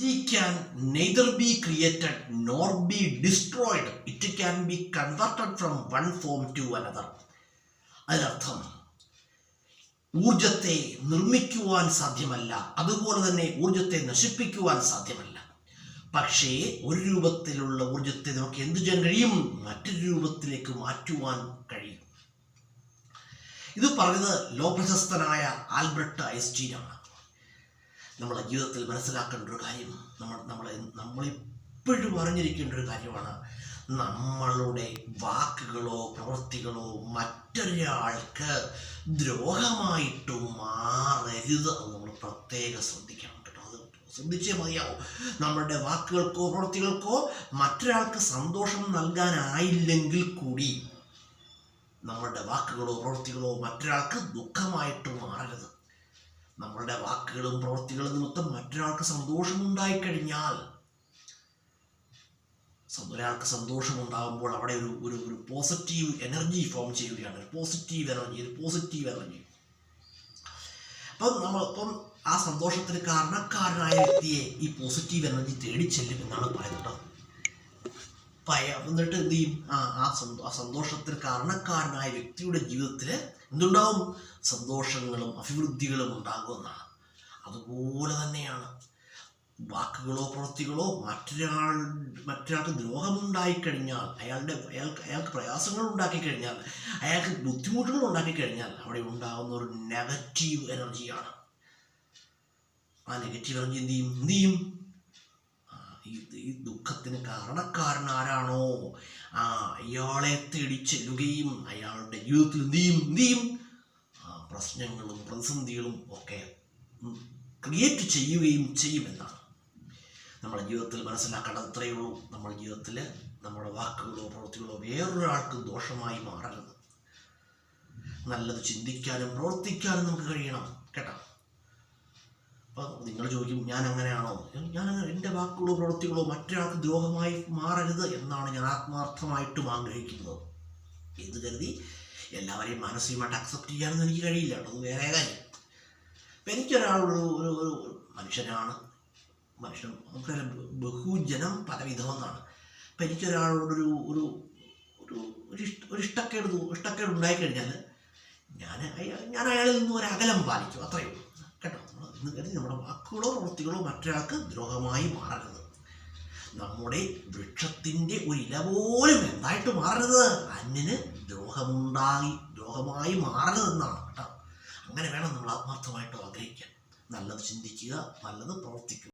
Energy can neither be created nor be destroyed. It can be converted from one form to another. അതിനർത്ഥം ഊർജത്തെ നിർമ്മിക്കുവാൻ സാധ്യമല്ല, അതുപോലെ തന്നെ ഊർജത്തെ നശിപ്പിക്കുവാൻ സാധ്യമല്ല. പക്ഷേ ഒരു രൂപത്തിലുള്ള ഊർജത്തെ നമുക്ക് എന്തു ചെയ്യാൻ കഴിയും? മറ്റൊരു രൂപത്തിലേക്ക് മാറ്റുവാൻ കഴിയും. ഇത് പറഞ്ഞത് ലോകപ്രശസ്തനായ ആൽബർട്ട് ഐൻസ്റ്റീനാണ്. നമ്മുടെ ജീവിതത്തിൽ മനസ്സിലാക്കേണ്ട ഒരു കാര്യം, നമ്മളെപ്പോഴും അറിഞ്ഞിരിക്കേണ്ട ഒരു കാര്യമാണ്, നമ്മളുടെ വാക്കുകളോ പ്രവൃത്തികളോ മറ്റൊരാൾക്ക് ദ്രോഹമായിട്ട് മാറരുത്. അത് നമ്മൾ പ്രത്യേകം ശ്രദ്ധിക്കണം കേട്ടോ. അത് ശ്രദ്ധിച്ചേ മതിയാവും. നമ്മളുടെ വാക്കുകൾക്കോ പ്രവൃത്തികൾക്കോ മറ്റൊരാൾക്ക് സന്തോഷം നൽകാനായില്ലെങ്കിൽ കൂടി നമ്മളുടെ വാക്കുകളോ പ്രവൃത്തികളോ മറ്റൊരാൾക്ക് ദുഃഖമായിട്ട് മാറരുത്. നമ്മളുടെ വാക്കുകളും പ്രവൃത്തികളും നിമിത്തം മറ്റൊരാൾക്ക് സന്തോഷമുണ്ടായിക്കഴിഞ്ഞാൽ, ഒരാൾക്ക് സന്തോഷമുണ്ടാകുമ്പോൾ അവിടെ ഒരു പോസിറ്റീവ് എനർജി ഫോം ചെയ്യുകയാണ്. ഒരു പോസിറ്റീവ് എനർജി. അപ്പം ആ സന്തോഷത്തിന് കാരണക്കാരനായ വ്യക്തിയെ ഈ പോസിറ്റീവ് എനർജി തേടി ചെല്ലും എന്നാണ് പറയുന്നത്. എന്നിട്ട് എന്ത് ചെയ്യും? ആ സന്തോഷത്തിന് കാരണക്കാരനായ വ്യക്തിയുടെ ജീവിതത്തിൽ എന്തുണ്ടാവും? സന്തോഷങ്ങളും അഭിവൃദ്ധികളും ഉണ്ടാകുമെന്നാണ്. അതുപോലെ തന്നെയാണ് വാക്കുകളോ പ്രവൃത്തികളോ മറ്റൊരാൾക്ക് ദ്രോഹമുണ്ടായിക്കഴിഞ്ഞാൽ, അയാൾക്ക് പ്രയാസങ്ങൾ ഉണ്ടാക്കിക്കഴിഞ്ഞാൽ, അയാൾക്ക് ബുദ്ധിമുട്ടുകൾ ഉണ്ടാക്കിക്കഴിഞ്ഞാൽ അവിടെ ഉണ്ടാകുന്ന ഒരു നെഗറ്റീവ് എനർജിയാണ്. ആ നെഗറ്റീവ് എനർജി എന്ത് ചെയ്യും? ഈ ദുഃഖത്തിന് കാരണക്കാരൻ ആരാണോ അയാളെ തേടി ചെല്ലുകയും അയാളുടെ ജീവിതത്തിൽ എന്ത് ചെയ്യും? പ്രശ്നങ്ങളും പ്രതിസന്ധികളും ഒക്കെ ക്രിയേറ്റ് ചെയ്യുകയും ചെയ്യുമെന്നാണ് നമ്മുടെ ജീവിതത്തിൽ മനസ്സിലാക്കേണ്ടത്. ഇത്രയേ ഉള്ളൂ. നമ്മുടെ ജീവിതത്തിൽ നമ്മുടെ വാക്കുകളോ പ്രവൃത്തികളോ വേറൊരാൾക്ക് ദോഷമായി മാറരുത്. നല്ലത് ചിന്തിക്കാനും പ്രവർത്തിക്കാനും നമുക്ക് കഴിയണം കേട്ടോ. അപ്പം നിങ്ങൾ ചോദിക്കും, ഞാൻ അങ്ങനെയാണോ? എൻ്റെ വാക്കുകളോ പ്രവൃത്തികളോ മറ്റൊരാൾക്ക് ദ്രോഹമായി മാറരുത് എന്നാണ് ഞാൻ ആത്മാർത്ഥമായിട്ടും ആഗ്രഹിക്കുന്നത്. ഇത് കരുതി എല്ലാവരെയും മാനസികമായിട്ട് അക്സെപ്റ്റ് ചെയ്യാനൊന്നും എനിക്ക് കഴിയില്ല കേട്ടോ. അത് വേറെ കാര്യം. അപ്പം എനിക്കൊരാളൊരു മനുഷ്യനാണ്. നമുക്കറിയാം, ബഹുജനം പലവിധമെന്നാണ്. അപ്പം എനിക്കൊരാളോടൊരു ഒരു ഇഷ്ടക്കേട് ഉണ്ടായിക്കഴിഞ്ഞാൽ ഞാൻ അയാളിൽ നിന്ന് ഒരു അകലം പാലിക്കും. അത്രയേ ഉള്ളൂ കേട്ടോ. എന്ന് കരുതി നമ്മുടെ വാക്കുകളോ പ്രവൃത്തികളോ മറ്റൊരാൾക്ക് ദ്രോഹമായി മാറരുത്. നമ്മുടെ വൃക്ഷത്തിൻ്റെ ഒരു ഇല പോലും എന്തായിട്ട് മാറരുത്? അന്യന് ദ്രോഹമായി മാറരുതെന്നാണ് കേട്ടോ. അങ്ങനെ വേണം നമ്മൾ ആത്മാർത്ഥമായിട്ട് ആഗ്രഹിക്കാൻ. നല്ലത് ചിന്തിക്കുക, നല്ലത് പ്രവർത്തിക്കുക.